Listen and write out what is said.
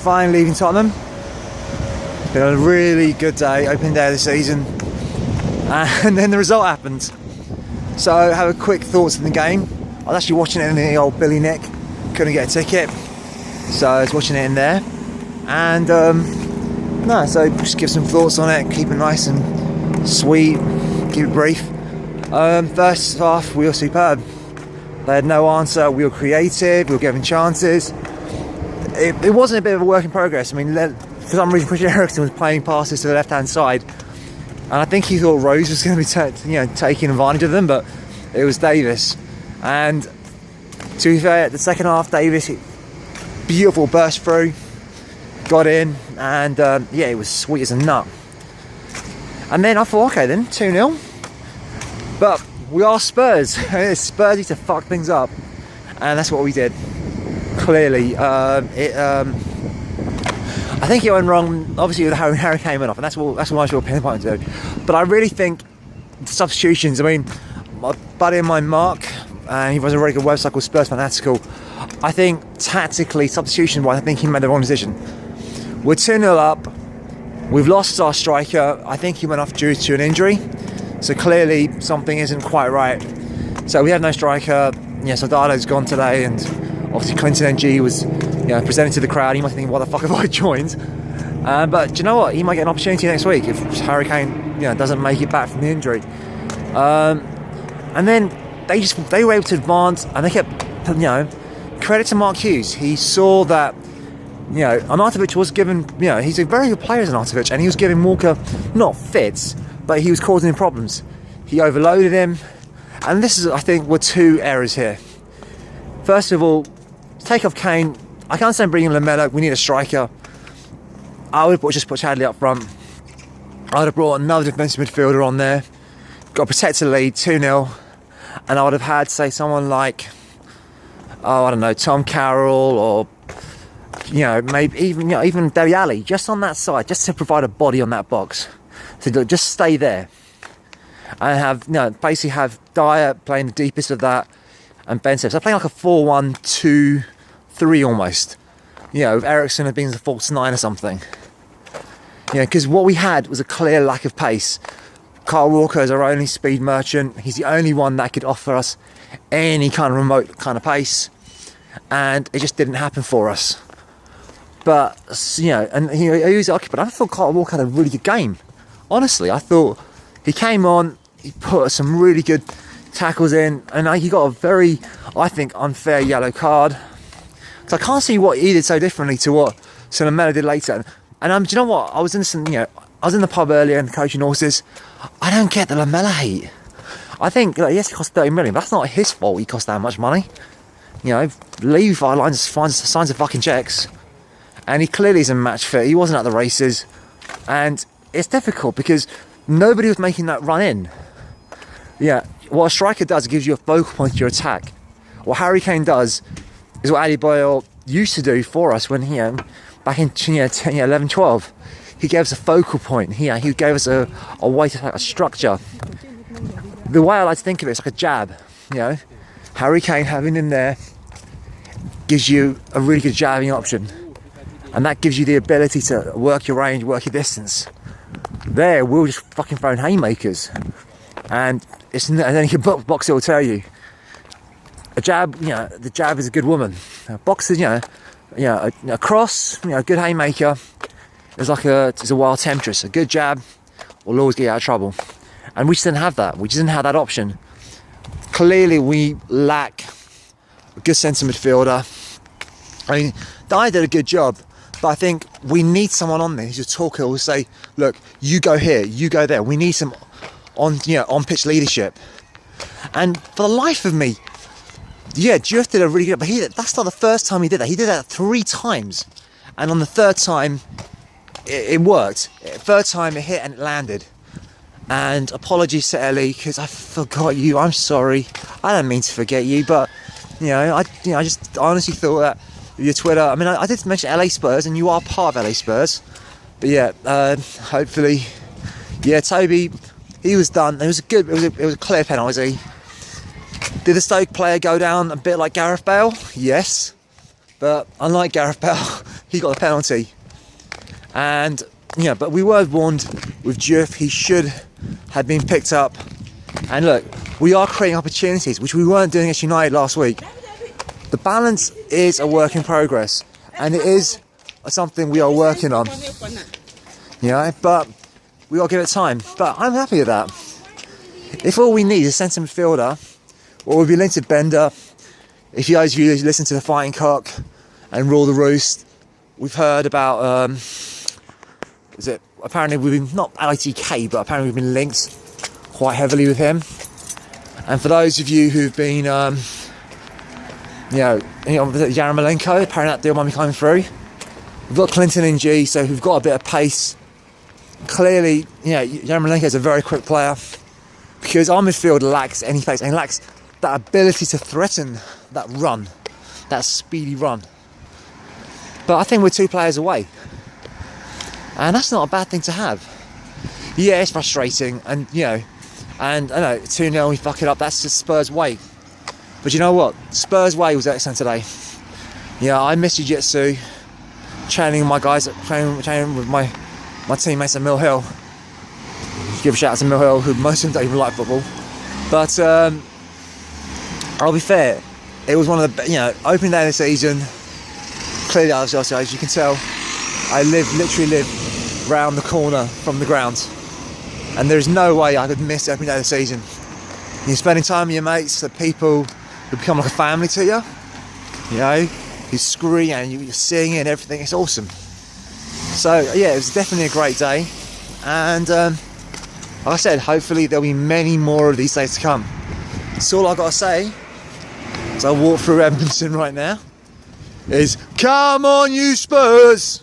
finally leaving Tottenham. It's been a really good day, opening day of the season. And then the result happened. So have a quick thoughts on the game. I was actually watching it in the old Billy Nick. Couldn't get a ticket, so I was watching it in there. And so just give some thoughts on it. Keep it nice and sweet. Keep it brief. First half, we were superb. They had no answer. We were creative. We were giving chances. It wasn't a bit of a work in progress. I mean, for some reason, Christian Eriksen was playing passes to the left-hand side, and I think he thought Rose was going to be taking advantage of them, but it was Davis. And to be fair, the second half, Davis, beautiful burst through, got in, and it was sweet as a nut. And then I thought, okay then, 2-0. But we are Spurs. It's Spursy to fuck things up, and that's what we did. Clearly, I think it went wrong. Obviously, with Harry Kane went off, and that's what I should pinpoint to. But I really think the substitutions. I mean, my buddy of mine, Mark, and he runs a really good website called Spursed Fanatical. I think tactically, substitution-wise, I think he made the wrong decision. We're 2-0 up. We've lost our striker. I think he went off due to an injury. So clearly something isn't quite right. So we have no striker. Soldado's gone today, and obviously Clinton NG was presented to the crowd. He might think, what the fuck have I joined? But do you know what? He might get an opportunity next week if Harry Kane doesn't make it back from the injury. And then they were able to advance, and they kept, credit to Mark Hughes. He saw that, Arnautovic was given, he's a very good player as Arnautovic, and he was giving Walker not fits, but he was causing him problems. He overloaded him, and this is, I think, were two errors here. First of all, take off Kane. I can't say bringing Lamella. We need a striker. I would have just put Chadley up front. I would have brought another defensive midfielder on there. Got a protected lead, 2-0. And I would have had, say, someone like, Tom Carroll, or, maybe even Dele Alli, just on that side, just to provide a body on that box. So just stay there. And basically have Dyer playing the deepest of that, and Ben Simmons. So playing like a 4-1-2-3 almost. With Eriksen had been the false 9 or something. Because what we had was a clear lack of pace. Kyle Walker is our only speed merchant. He's the only one that could offer us any kind of remote kind of pace, and it just didn't happen for us. But and he was occupied. I thought Kyle Walker had a really good game. Honestly, I thought he came on, he put some really good tackles in, and he got a very, I think, unfair yellow card. Because I can't see what he did so differently to what Lamella did later. And do you know what? I was in the pub earlier and coaching horses. I don't get the Lamella hate. I think, yes, he cost 30 million, but that's not his fault he cost that much money. Leave our lines, signs of fucking checks. And he clearly isn't match fit. He wasn't at the races. And it's difficult because nobody was making that run in. What a striker does, it gives you a focal point to your attack. What Harry Kane does is what Ali Boyle used to do for us when back in 11-12. He gave us a focal point. He gave us a way to attack, a structure. The way I like to think of it, it's like a jab. Harry Kane having him there gives you a really good jabbing option, and that gives you the ability to work your range, work your distance. There, we're just fucking throwing haymakers, and then your boxer will tell you a jab. The jab is a good woman. Boxers, a cross, a good haymaker. It's a wild temptress. A good jab will always get you out of trouble. And we just didn't have that. We just didn't have that option. Clearly, we lack a good centre midfielder. I mean, Dyer did a good job, but I think we need someone on there who's a talker who will say, look, you go here, you go there. We need some on-pitch leadership. And for the life of me, Diouf did a really good, but that's not the first time he did that. He did that 3 times. And on the third time, it worked. Third time it hit and it landed. And apologies to Ellie, because I forgot you. I'm sorry. I don't mean to forget you, but I just honestly thought that your Twitter. I mean, I did mention LA Spurs, and you are part of LA Spurs. But hopefully, Toby, he was done. It was a clear penalty. Did the Stoke player go down a bit like Gareth Bale? Yes. But unlike Gareth Bale, he got the penalty. And yeah, but we were warned with Diouf, he should have been picked up. And look, we are creating opportunities, which we weren't doing against United last week. The balance is a work in progress, and it is something we are working on. But we got to give it time. But I'm happy with that. If all we need is a centre midfielder, or we'll be linked to Bender. If you guys listen to the Fighting Cock and Rule the Roost, we've heard about apparently we've been, not ITK, but apparently we've been linked quite heavily with him. And for those of you who've been Yarmolenko, apparently that deal might be coming through. We've got Clinton and G, so we've got a bit of pace. Clearly, Yarmolenko is a very quick player, because our midfield lacks any pace and lacks that ability to threaten that run, that speedy run. But I think we're 2 players away, and that's not a bad thing to have. Yeah, it's frustrating, and I know 2-0 we fuck it up. That's just Spurs' way. But you know what? Spurs' way was excellent today. I miss jiu-jitsu, training with my guys, training with my teammates at Mill Hill. Give a shout out to Mill Hill, who most of them don't even like football. But I'll be fair, it was one of the opening day of the season. Clearly, as you can tell, I literally live round the corner from the ground, and there's no way I could miss the opening day of the season. You're spending time with your mates, the people who become like a family to you. You scream and you're singing and everything. It's awesome. So yeah, it was definitely a great day, and like I said, hopefully there'll be many more of these days to come. So all I've got to say, as I walk through Edmonton right now, is come on you Spurs!